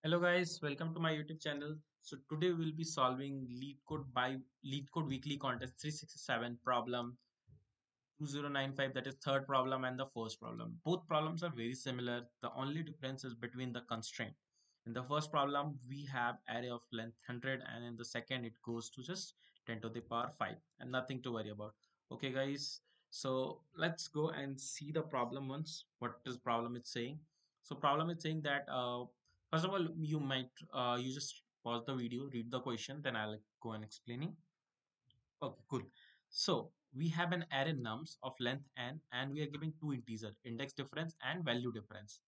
Hello guys, welcome to my YouTube channel. So today we'll be solving Lead Code Weekly Contest 367 problem 2095, that is third problem and the first problem. Both problems are very similar. The only difference is between the constraint. In the first problem we have array of length 100 and in the second it goes to just 10 to the power 5 and nothing to worry about. Okay guys, so let's go and see the problem once. What is problem it's saying? So problem is saying that first of all you just pause the video, read the question, then I'll go and explaining. Okay, cool. So we have an array nums of length n and we are giving two integer index difference and value difference.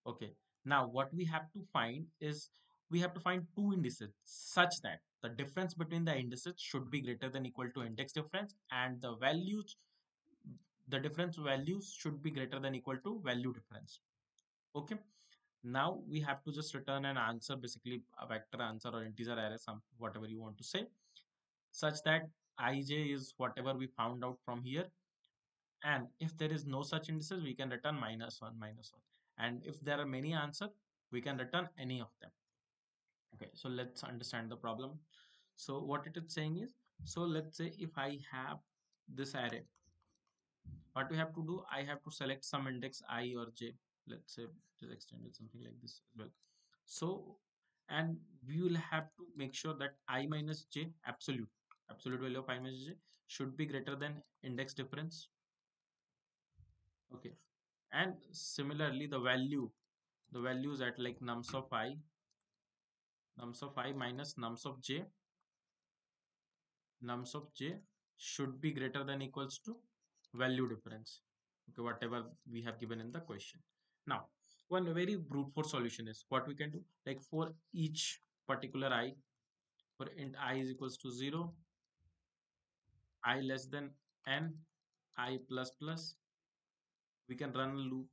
Okay. Now what we have to find is we have to find two indices such that the difference between the indices should be greater than equal to index difference and the difference values should be greater than equal to value difference. Okay. Now we have to just return an answer, basically a vector answer or integer array, some whatever you want to say, such that ij is whatever we found out from here, and if there is no such indices we can return -1, and if there are many answers we can return any of them. Okay, so let's understand the problem. So what it is saying is, so let's say if I have this array, what we have to do, I have to select some index I or j. Let's say just extended something like this as well. So, and we will have to make sure that I minus j, absolute value of I minus j should be greater than index difference. Okay, and similarly the values at like nums of I minus nums of j should be greater than equals to value difference. Okay, whatever we have given in the question. Now one very brute force solution is what we can do, like for each particular I, for int I is equals to 0, I less than n, I plus plus, we can run a loop,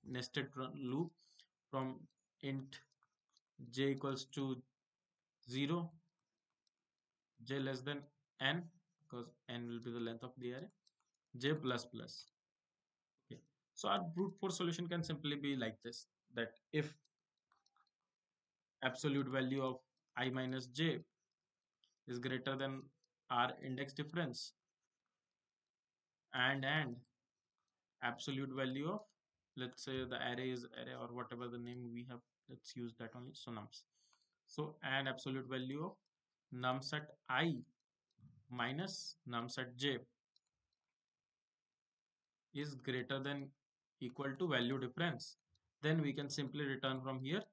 loop from int j equals to 0, j less than n, because n will be the length of the array, j plus plus. Okay, so our brute force solution can simply be like this, that if absolute value of I minus j is greater than our index difference, and absolute value of, let's say the array is array or whatever the name we have, let's use that only, so nums. So and absolute value of nums at I minus nums at j is greater than equal to value difference, then we can simply return from here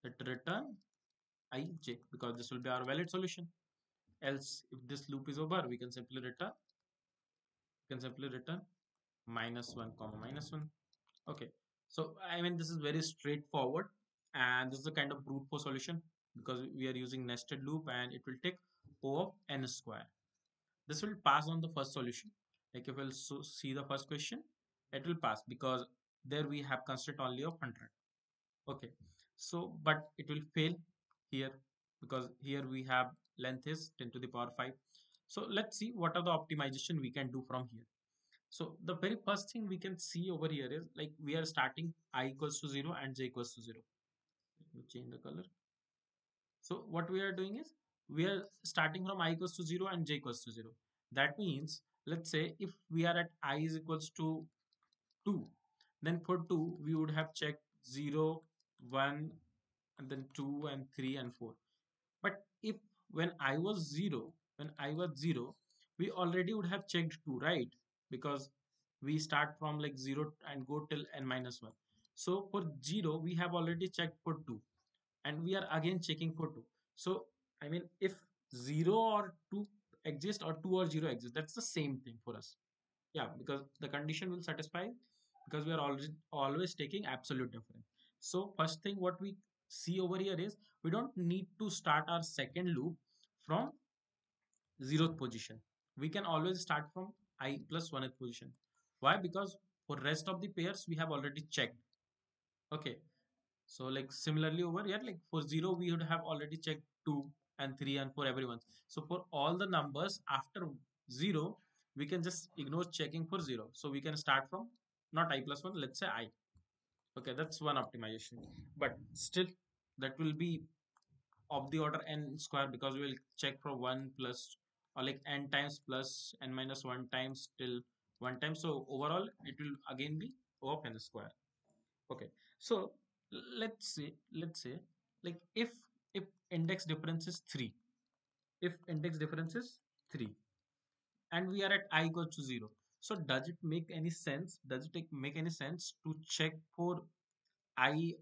that return ij, because this will be our valid solution. Else if this loop is over, we can simply return -1 comma -1. Okay, so I mean this is very straightforward, and this is a kind of brute force solution because we are using nested loop and it will take O of n square. This will pass on the first solution. Like if we'll see the first question, it will pass because there we have constraint only of 100. Okay, so but it will fail here because here we have length is 10 to the power 5. So let's see what are the optimization we can do from here. So the very first thing we can see over here is, like, we are starting I equals to 0 and j equals to 0. Let me change the color. So what we are doing is we are starting from I equals to 0 and j equals to 0. That means, let's say if we are at I is equals to 2, then for 2 we would have checked 0, 1, and then 2 and 3 and 4. But if when I was 0, we already would have checked 2, right? Because we start from like 0 and go till n minus 1. So for 0 we have already checked for 2 and we are again checking for 2. So I mean if 0 or 2 exist or 2 or 0 exist, that's the same thing for us. Yeah, because the condition will satisfy because we are always taking absolute difference. So first thing what we see over here is we don't need to start our second loop from 0th position. We can always start from I plus 1th position. Why? Because for rest of the pairs we have already checked. Okay, so like similarly over here, like for 0 we would have already checked 2 and 3 and 4 everyone. So for all the numbers after 0 we can just ignore checking for 0. So we can start from not I plus 1, let's say I. Okay, that's one optimization, but still that will be of the order n square, because we will check for 1 plus, or like n times plus n minus 1 times till 1 time. So overall it will again be O of n square. Okay. So let's say like if index difference is 3, if index difference is 3 and we are at I equals to 0, so does it make any sense, make any sense to check for I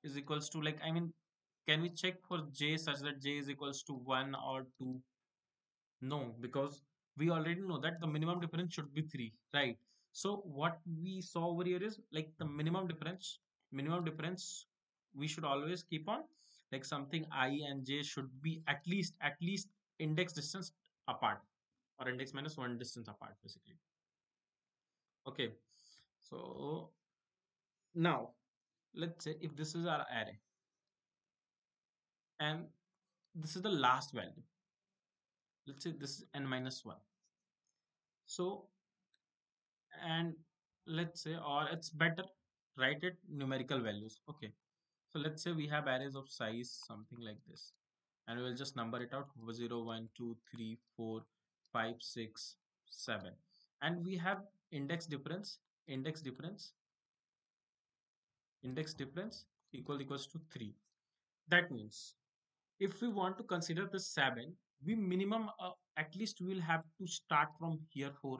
is equals to, like, I mean, can we check for j such that j is equals to 1 or 2? No, because we already know that the minimum difference should be 3, right? So what we saw over here is like the minimum difference we should always keep on, like something I and j should be at least index distance apart, or index minus 1 distance apart basically. Okay. So now let's say if this is our array and this is the last value, let's say this is n minus 1. So, and let's say, or it's better, write it numerical values. Okay. So let's say we have arrays of size something like this, and we'll just number it out: 0, 1, 2, 3, 4, 5, 6, 7. And we have index difference, index difference, index difference equals to 3. That means if we want to consider the 7, we minimum at least we will have to start from here 4,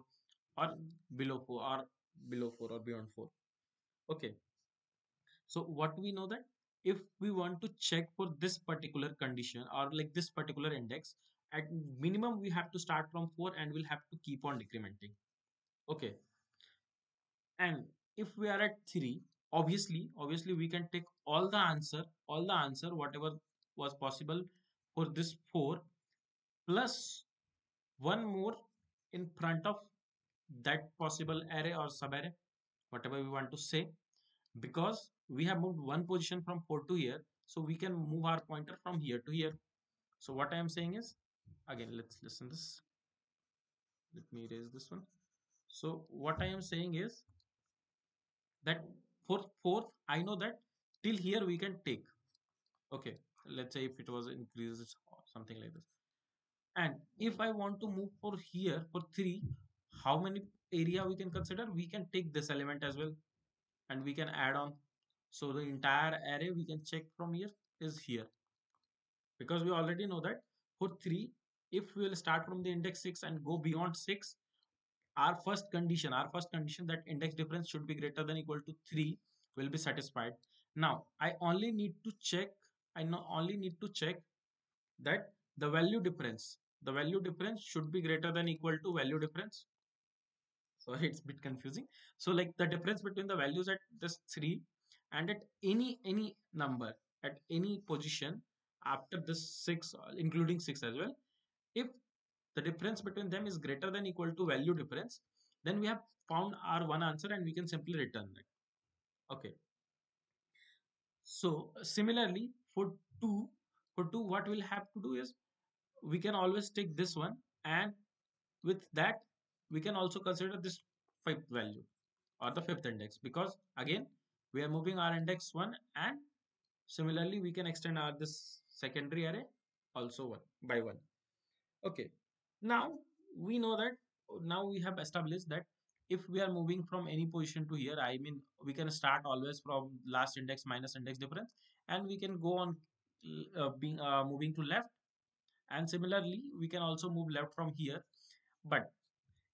or below 4, or below 4, or beyond 4. Okay. So what we know that if we want to check for this particular condition, or like this particular index, at minimum we have to start from 4 and we'll have to keep on decrementing. Okay. And if we are at 3, obviously we can take all the answer whatever was possible for this 4, plus one more in front of that possible array or subarray, whatever we want to say, because we have moved one position from 4 to here, so we can move our pointer from here to here. So what I am saying is, again, let's listen this. Let me erase this one. So what I am saying is that for fourth, I know that till here we can take. Okay, let's say if it was increases or something like this. And if I want to move for here for 3, how many area we can consider? We can take this element as well and we can add on. So the entire array we can check from here is here, because we already know that for 3, if we will start from the index 6 and go beyond 6, our first condition that index difference should be greater than equal to 3 will be satisfied. Now I only need to check, only need to check that the value difference should be greater than equal to value difference. Sorry, it's a bit confusing. So like the difference between the values at this 3 and at any number at any position after this 6, including 6 as well, if the difference between them is greater than equal to value difference, then we have found our one answer and we can simply return it. Okay. So similarly for 2, what we'll have to do is we can always take this one, and with that we can also consider this fifth value or the fifth index, because again we are moving our index 1, and similarly we can extend our this secondary array also 1 by 1. Okay. Now we know that, now we have established that if we are moving from any position to here, I mean, we can start always from last index minus index difference, and we can go on being moving to left, and similarly we can also move left from here. But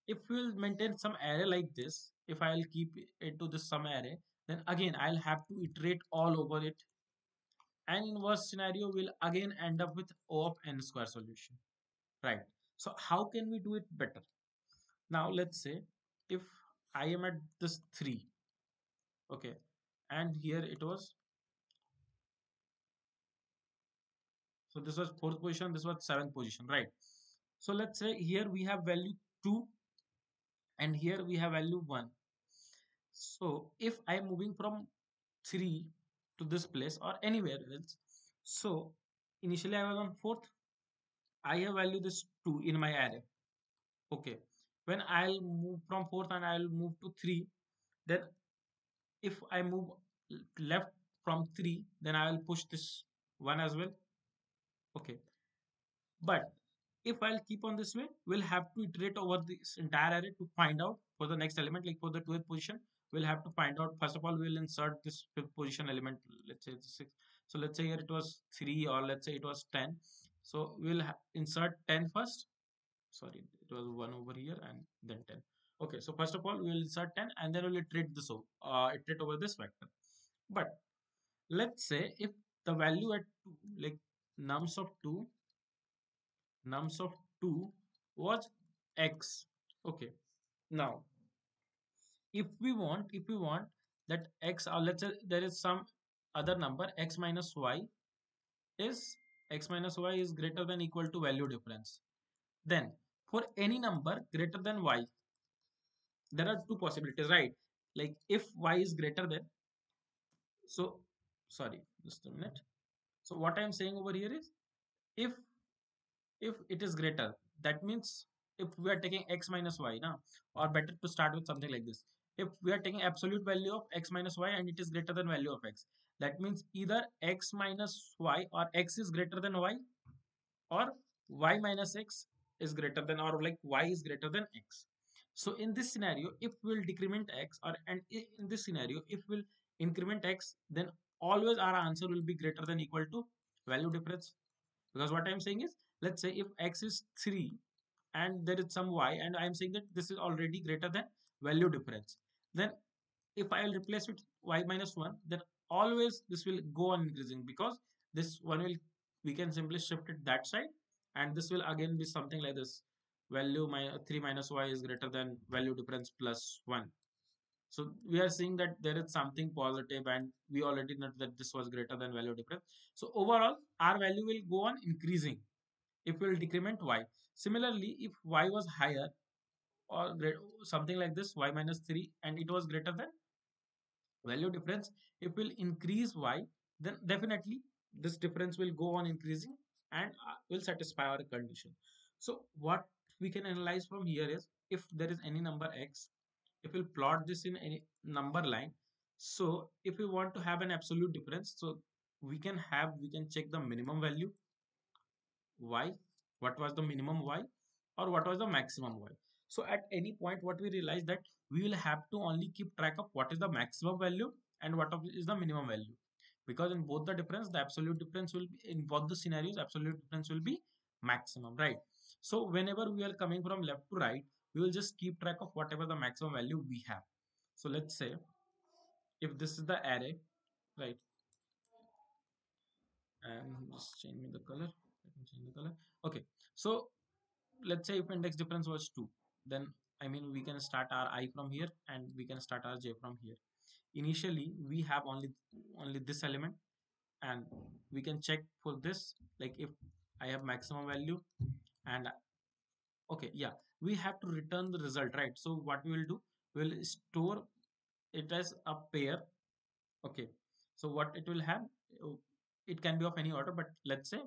if we'll maintain some array like this, if I'll keep it to this some array, then again I'll have to iterate all over it, and in worst scenario we'll again end up with O of n square solution, right? So how can we do it better? Now let's say if I am at this 3, okay, and here it was, so this was fourth position, this was seventh position, right? So let's say here we have value 2 and here we have value 1. So if I am moving from 3 to this place or anywhere else, so initially I was on fourth, I have value this 2 in my array. Okay. When I'll move from fourth and I'll move to 3, then if I move left from 3, then I will push this 1 as well. Okay, but if I'll keep on this way, we'll have to iterate over this entire array to find out for the next element, like for the 12th position, we'll have to find out. First of all, we'll insert this fifth position element, let's say it's 6. So let's say here it was 3, or let's say it was 10. So we'll insert 10 first. Sorry, it was 1 over here and then 10. Okay, so first of all, we'll insert 10 and then we'll iterate over this vector. But let's say if the value at 2, like nums of 2 nums of 2 was x. Okay, now if we want that x, or let's say there is some other number is x minus y is greater than equal to value difference, then for any number greater than y, there are two possibilities, right? Like if y is greater than, so sorry, just a minute. So what I am saying over here is, if it is greater, that means if we are taking x minus y now, or better to start with something like this, if we are taking absolute value of x minus y and it is greater than value of x, that means either x minus y or x is greater than y, or y minus x is greater than, or like y is greater than x. So in this scenario, if we'll decrement x, or and in this scenario if we'll increment x, then always our answer will be greater than equal to value difference. Because what I'm saying is, let's say if x is 3 and there is some y, and I'm saying that this is already greater than value difference, then if I'll replace with y minus 1, then always this will go on increasing, because this one will, we can simply shift it that side, and this will again be something like this: 3 minus y is greater than value difference plus 1. So we are seeing that there is something positive, and we already know that this was greater than value difference. So overall our value will go on increasing if we will decrement y. Similarly, if y was higher, or something like this, y minus 3, and it was greater than value difference, if we'll increase y, then definitely this difference will go on increasing, and will satisfy our condition. So what we can analyze from here is, if there is any number x, if we'll plot this in any number line, so if we want to have an absolute difference, so we can check the minimum value y, what was the minimum y, or what was the maximum y. So at any point, what we realize that we will have to only keep track of what is the maximum value and is the minimum value, because in both the difference, the absolute difference will be, in both the scenarios, absolute difference will be maximum, right? So whenever we are coming from left to right, we will just keep track of whatever the maximum value we have. So let's say if this is the array, right, and just change me the color. Let me change the color. Okay, so let's say if index difference was 2, then I mean we can start our I from here and we can start our j from here. Initially we have only this element, and we can check for this, like if I have maximum value, and okay, yeah, we have to return the result, right? So what we will do, we'll store it as a pair. Okay, so what it will have, uh, it can be of any order, but let's say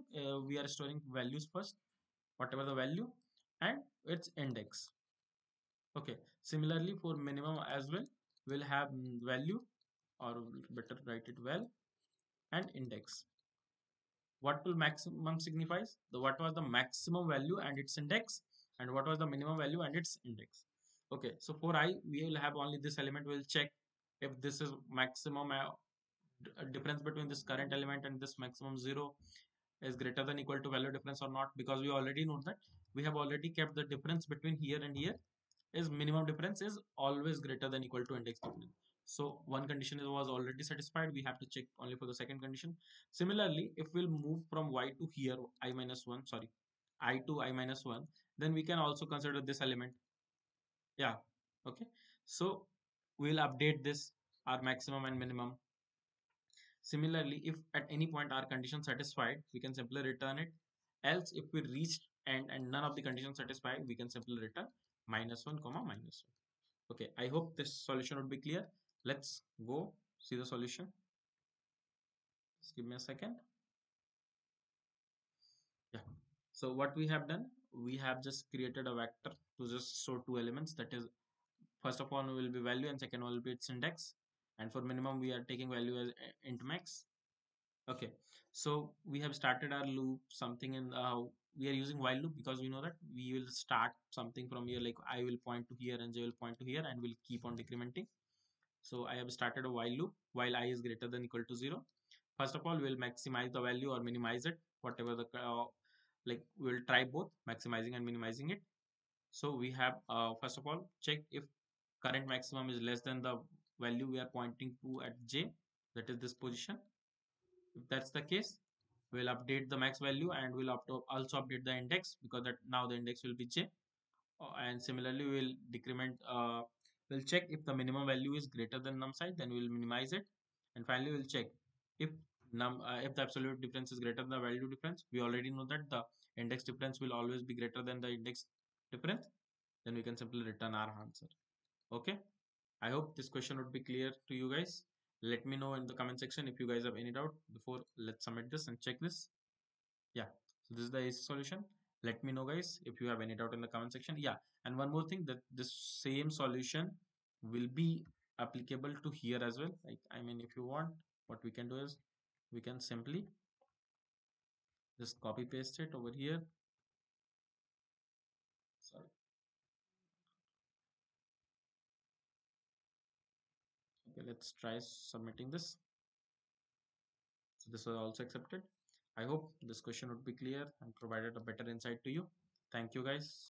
we are storing values first, whatever the value, and its index. Okay, similarly for minimum as well, we'll have value, or better write it well, and index. What will maximum signifies? What was the maximum value and its index, and what was the minimum value and its index. Okay, so for I, we will have only this element. We'll check if this is maximum, difference between this current element and this maximum 0 is greater than equal to value difference or not, because we already know that we have already kept the difference between here and here is minimum difference is always greater than equal to index difference. So one condition was already satisfied. We have to check only for the second condition. Similarly, if we'll move from y to here, I minus 1, sorry, I to I minus 1, then we can also consider this element. Yeah, okay. So we'll update this, our maximum and minimum. Similarly, if at any point our condition satisfied, we can simply return it. Else, if we reached end and none of the conditions satisfied, we can simply return minus 1 comma minus 1. Okay, I hope this solution would be clear. Let's go see the solution. Just give me a second. Yeah. So what we have done, we have just created a vector to just store two elements. That is, first of all will be value and second one will be its index. And for minimum, we are taking value as int max. Okay, so we have started our loop something in we are using while loop because we know that we will start something from here, like I will point to here and J will point to here and will keep on decrementing. So I have started a while loop while I is greater than equal to 0. First of all, we'll maximize the value or minimize it, whatever the like we'll try both maximizing and minimizing it. So we have first of all check if current maximum is less than the value we are pointing to at J, that is this position. If that's the case, we'll update the max value and we'll also update the index because that now the index will be J. And similarly, we'll decrement, we'll check if the minimum value is greater than num size, then we'll minimize it. And finally, we'll check if if the absolute difference is greater than the value difference. We already know that the index difference will always be greater than the index difference. Then we can simply return our answer. Okay. I hope this question would be clear to you guys. Let me know in the comment section if you guys have any doubt before let's submit this and check this. Yeah, so this is the AC solution. Let me know guys if you have any doubt in the comment section. Yeah, and one more thing, that this same solution will be applicable to here as well. Like, I mean, if you want, what we can do is we can simply just copy paste it over here. Sorry. Okay, let's try submitting this. So this was also accepted. I hope this question would be clear and provided a better insight to you. Thank you guys.